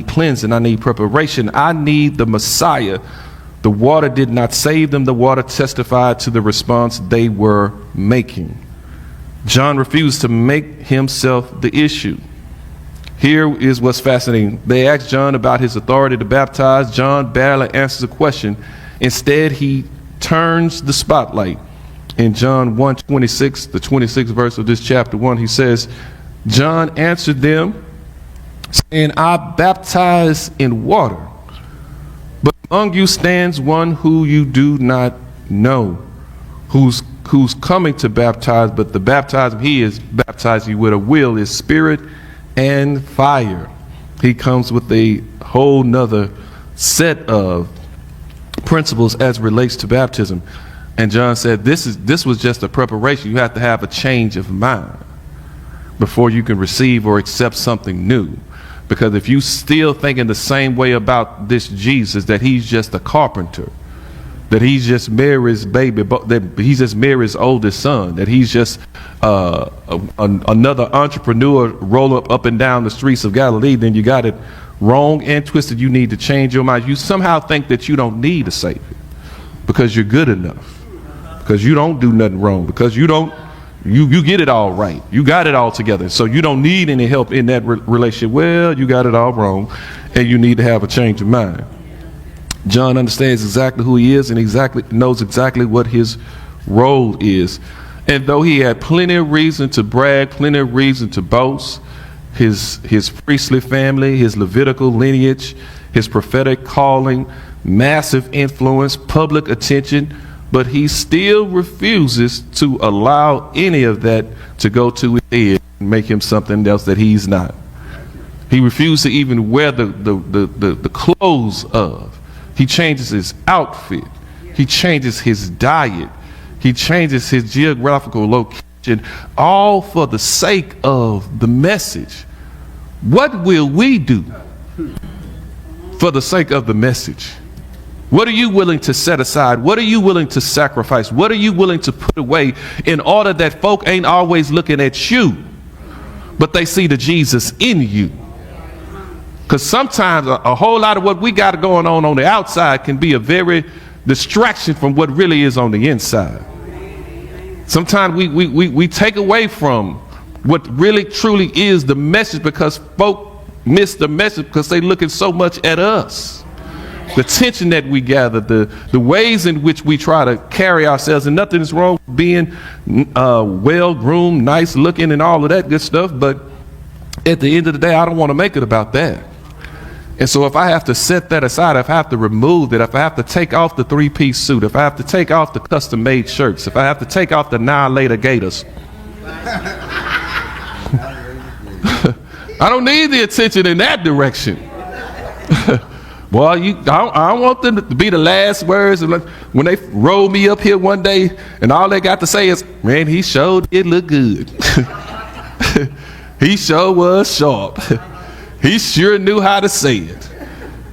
Cleansing, I need preparation, I need the Messiah. The water did not save them. The water testified to the response they were making. John refused to make himself the issue. Here is what's fascinating. They asked John about his authority to baptize. John barely answers the question. Instead, he turns the spotlight. In John 1:26, the 26th verse of this chapter 1, he says, John answered them, saying, I baptize in water, but among you stands one who you do not know, who's coming to baptize, but the baptism he is baptizing you with a will is spirit and fire. He comes with a whole nother set of principles as relates to baptism. And John said, this was just a preparation. You have to have a change of mind before you can receive or accept something new. Because if you still thinking the same way about this Jesus, that he's just a carpenter, that he's just Mary's baby, that he's just Mary's oldest son, that he's just another entrepreneur rolling up and down the streets of Galilee, then you got it wrong and twisted. You need to change your mind. You somehow think that you don't need a Savior because you're good enough, because you don't do nothing wrong, because you get it all right. You got it all together. So you don't need any help in that relationship. Well, you got it all wrong and you need to have a change of mind. John understands exactly who he is and knows exactly what his role is. And though he had plenty of reason to brag, plenty of reason to boast, his priestly family, his Levitical lineage, his prophetic calling, massive influence, public attention, but he still refuses to allow any of that to go to his head and make him something else that he's not. He refused to even wear the clothes of. He changes his outfit. He changes his diet. He changes his geographical location, all for the sake of the message. What will we do for the sake of the message? What are you willing to set aside? What are you willing to sacrifice? What are you willing to put away in order that folk ain't always looking at you, but they see the Jesus in you? Because sometimes a whole lot of what we got going on the outside can be a very distraction from what really is on the inside. Sometimes we take away from what really truly is the message because folk miss the message because they looking so much at us. The tension that we gather, the ways in which we try to carry ourselves, and nothing is wrong with being well-groomed, nice looking and all of that good stuff, but at the end of the day, I don't want to make it about that. And so if I have to set that aside, if I have to remove it, if I have to take off the three-piece suit, if I have to take off the custom-made shirts, if I have to take off the Annihilator Gators, I don't need the attention in that direction. Boy, I don't want them to be the last words. When they roll me up here one day and all they got to say is, man, he sure did look good. He sure was sharp. He sure knew how to say it.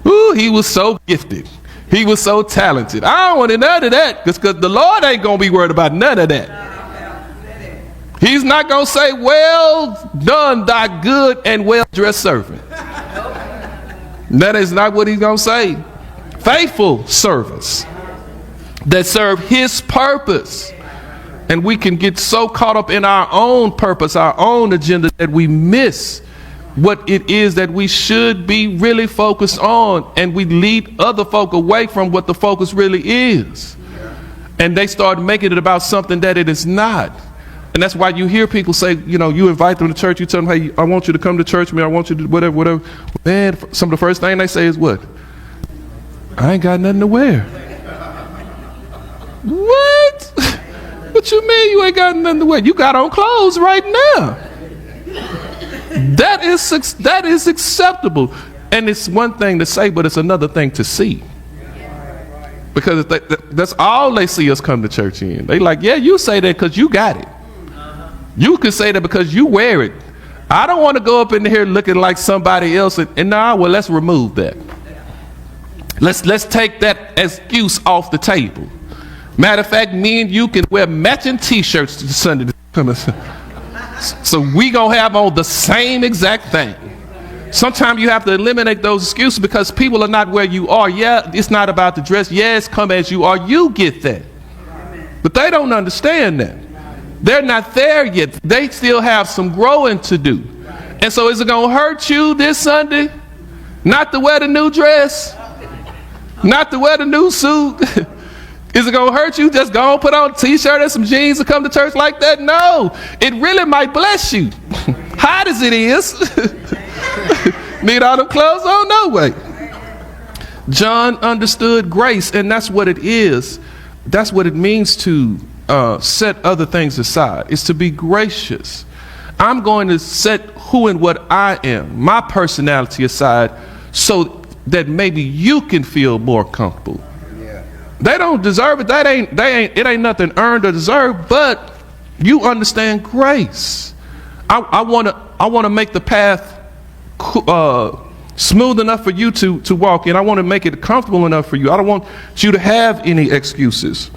Ooh, he was so gifted. He was so talented. I don't want none of that because the Lord ain't going to be worried about none of that. He's not going to say, well done, thy good and well-dressed servant. That is not what he's going to say. Faithful servants that serve his purpose. And we can get so caught up in our own purpose, our own agenda, that we miss what it is that we should be really focused on, and we lead other folk away from what the focus really is. And they start making it about something that it is not. And that's why you hear people say, you know, you invite them to church, you tell them, hey, I want you to come to church with me, I want you to whatever. Man, some of the first thing they say is what? I ain't got nothing to wear. What? What you mean you ain't got nothing to wear? You got on clothes right now. That is acceptable. And it's one thing to say, but it's another thing to see. Because that's all they see us come to church in. They like, yeah, you say that because you got it. You can say that because you wear it. I don't want to go up in here looking like somebody else. And well, let's remove that. Let's take that excuse off the table. Matter of fact, me and you can wear matching T-shirts to Sunday. So we gonna have on the same exact thing. Sometimes you have to eliminate those excuses because people are not where you are. Yeah, it's not about the dress. Yes, come as you are. You get that. But they don't understand that. They're not there yet. They still have some growing to do. And so is it going to hurt you this Sunday not to wear the new dress? Not to wear the new suit? Is it going to hurt you just go and put on a T-shirt and some jeans and come to church like that? No. It really might bless you. Hot as it is. Need all them clothes on? No way. John understood grace, and that's what it is. That's what it means to set other things aside. It's to be gracious. I'm going to set who and what I am, my personality aside, so that maybe you can feel more comfortable. Yeah. They don't deserve it. It ain't nothing earned or deserved, but you understand grace. I want to make the path smooth enough for you to walk in. I want to make it comfortable enough for you. I don't want you to have any excuses.